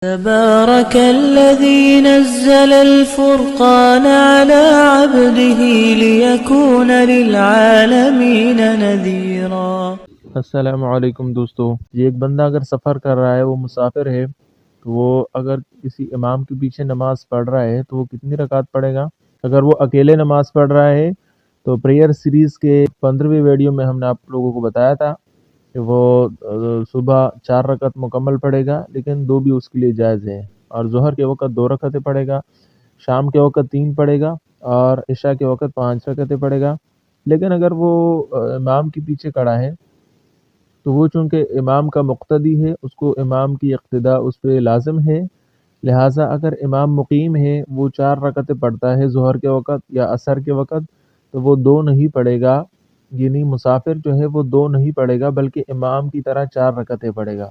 تبارك الذي نزل الفرقان على عبده ليكون للعالمين نذيرا۔ السلام علیکم دوستو، ایک بندہ اگر سفر کر رہا ہے، وہ مسافر ہے، تو وہ اگر کسی امام کے پیچھے نماز پڑھ رہا ہے تو وہ کتنی رکعت پڑھے گا؟ اگر وہ اکیلے نماز پڑھ رہا ہے تو پریئر سیریز کے 15ویں ویڈیو میں ہم نے آپ لوگوں کو بتایا تھا کہ وہ صبح 4 رکعت مکمل پڑھے گا، لیکن 2 بھی اس کے لیے جائز ہے، اور ظہر کے وقت 2 رکعتیں پڑھے گا، شام کے وقت 3 پڑھے گا، اور عشاء کے وقت 5 رکعتیں پڑھے گا۔ لیکن اگر وہ امام کے پیچھے کھڑا ہے تو وہ چونکہ امام کا مقتدی ہے، اس کو امام کی اقتداء اس پہ لازم ہے، لہٰذا اگر امام مقیم ہے، وہ 4 رکعتیں پڑھتا ہے ظہر کے وقت یا عصر کے وقت، تو وہ 2 نہیں پڑھے گا، یعنی مسافر جو ہے وہ 2 نہیں پڑھے گا بلکہ امام کی طرح 4 رکعتیں پڑھے گا۔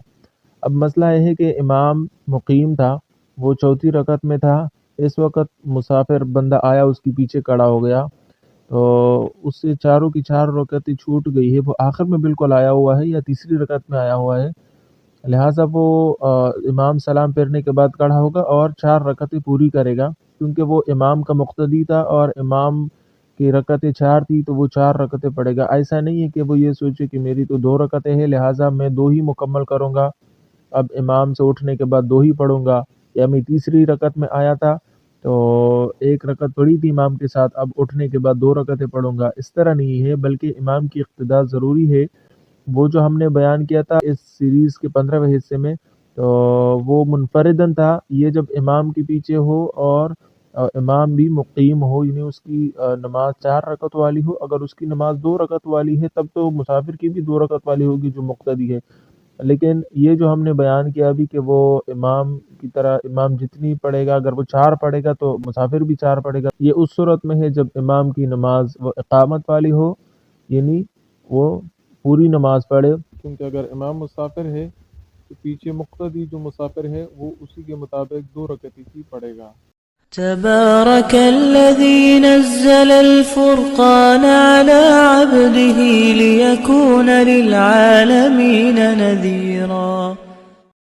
اب مسئلہ یہ ہے کہ امام مقیم تھا، وہ 4تھی رکعت میں تھا، اس وقت مسافر بندہ آیا، اس کے پیچھے کھڑا ہو گیا، تو اس سے چاروں کی 4 رکعتیں چھوٹ گئی ہے، وہ آخر میں بالکل آیا ہوا ہے یا تیسری رکعت میں آیا ہوا ہے، لہٰذا وہ امام سلام پھیرنے کے بعد کھڑا ہوگا اور 4 رکعتیں پوری کرے گا، کیونکہ وہ امام کا مقتدی تھا اور امام کی رکعتیں 4 تھی تو وہ 4 رکعتیں پڑھے گا۔ ایسا نہیں ہے کہ وہ یہ سوچے کہ میری تو 2 رکعتیں ہیں لہٰذا میں 2 ہی مکمل کروں گا، اب امام سے اٹھنے کے بعد 2 ہی پڑھوں گا، یا میں تیسری رکعت میں آیا تھا تو 1 رکعت پڑھی تھی امام کے ساتھ، اب اٹھنے کے بعد 2 رکعتیں پڑھوں گا، اس طرح نہیں ہے، بلکہ امام کی اقتداء ضروری ہے۔ وہ جو ہم نے بیان کیا تھا اس سیریز کے 15ویں حصے میں، تو وہ منفردن تھا، یہ جب امام کے پیچھے ہو اور امام بھی مقیم ہو، یعنی اس کی نماز 4 رکعت والی ہو، اگر اس کی نماز 2 رکعت والی ہے تب تو مسافر کی بھی 2 رکعت والی ہوگی جو مقتدی ہے، لیکن یہ جو ہم نے بیان کیا ابھی کہ وہ امام کی طرح امام جتنی پڑھے گا، اگر وہ 4 پڑھے گا تو مسافر بھی 4 پڑھے گا، یہ اس صورت میں ہے جب امام کی نماز وہ اقامت والی ہو، یعنی وہ پوری نماز پڑھے، کیونکہ اگر امام مسافر ہے تو پیچھے مقتدی جو مسافر ہے وہ اسی کے مطابق 2 رکعتیں ہی پڑھے گا۔ تبارك الذي نزل الفرقان على عبده ليكون للعالمين نذيرا۔